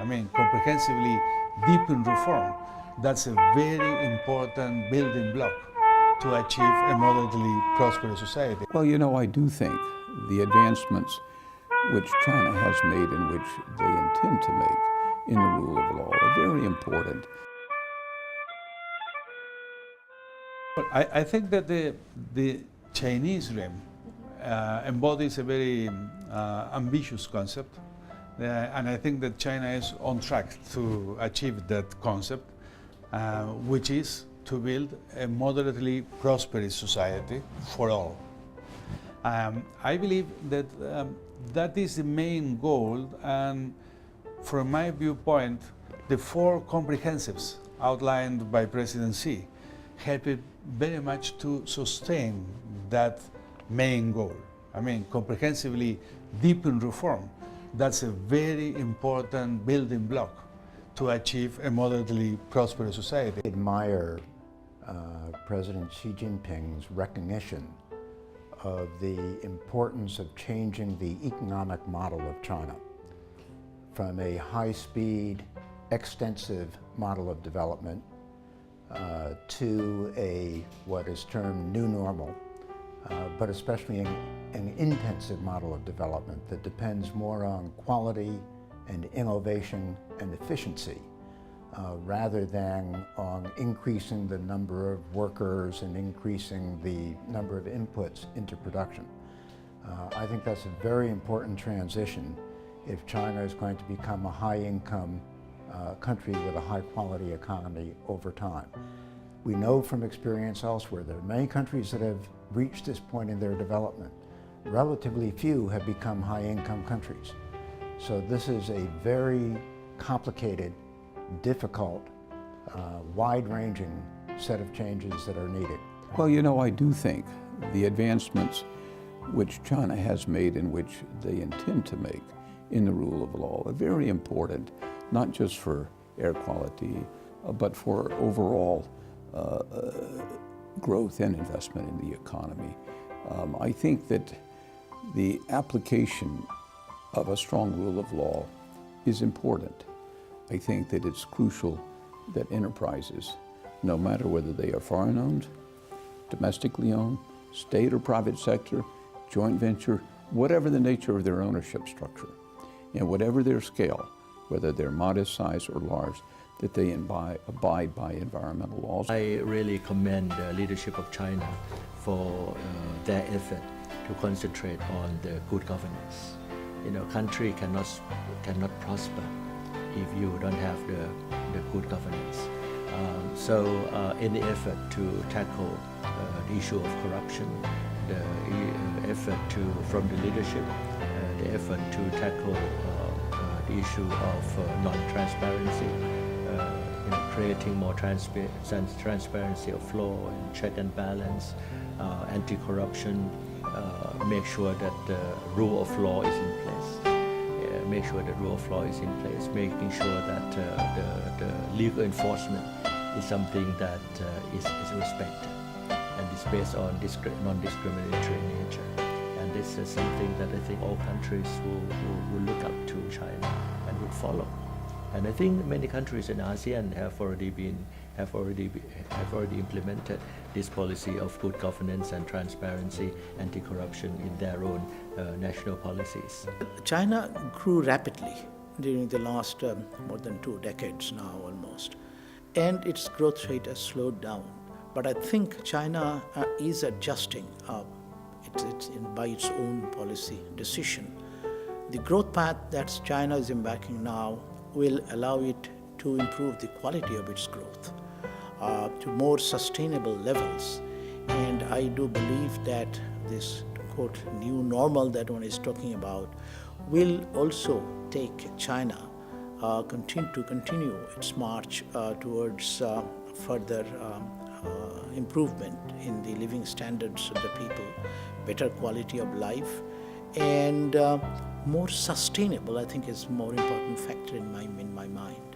Comprehensively deepen reform. That's a very important building block to achieve a moderately prosperous society. Well, I do think the advancements which China has made and which they intend to make in the rule of law are very important. I think that the Chinese dream embodies a very ambitious concept, and I think that China is on track to achieve that concept, which is to build a moderately prosperous society for all. I believe that that is the main goal, and from my viewpoint, the four comprehensives outlined by President Xi help it very much to sustain that main goal. Comprehensively deepen reform. That's a very important building block to achieve a moderately prosperous society. I admire President Xi Jinping's recognition of the importance of changing the economic model of China from a high-speed, extensive model of development to what is termed new normal, but especially an intensive model of development that depends more on quality and innovation and efficiency rather than on increasing the number of workers and increasing the number of inputs into production. I think that's a very important transition if China is going to become a high-income country with a high-quality economy over time. We know from experience elsewhere that many countries that have reached this point in their development, relatively few have become high-income countries. So this is a very complicated, difficult, wide-ranging set of changes that are needed. Well, I do think the advancements which China has made and which they intend to make in the rule of law are very important, not just for air quality, but for overall growth and investment in the economy. I think that the application of a strong rule of law is important. I think that it's crucial that enterprises, no matter whether they are foreign-owned, domestically owned, state or private sector, joint venture, whatever the nature of their ownership structure, and whatever their scale, whether they're modest size or large, that they abide by environmental laws. I really commend the leadership of China for their effort to concentrate on the good governance. Country cannot prosper if you don't have the good governance. So in the effort to tackle the issue of corruption, the effort from the leadership, the effort to tackle the issue of non-transparency, creating more transparency of law and check and balance, anti-corruption, make sure that the rule of law is in place. Make sure that rule of law is in place, making sure that the legal enforcement is something that is respected and is based on non-discriminatory nature. And this is something that I think all countries will look up to China and would follow. And I think many countries in ASEAN have already implemented this policy of good governance and transparency, anti-corruption in their own national policies. China grew rapidly during the last more than 2 decades now almost, and its growth rate has slowed down. But I think China is adjusting by its own policy decision. The growth path that China is embarking now will allow it to improve the quality of its growth to more sustainable levels. And I do believe that this, quote, new normal that one is talking about will also take China to continue its march towards further improvement in the living standards of the people, better quality of life, and more sustainable, I think, is more important factor in my mind.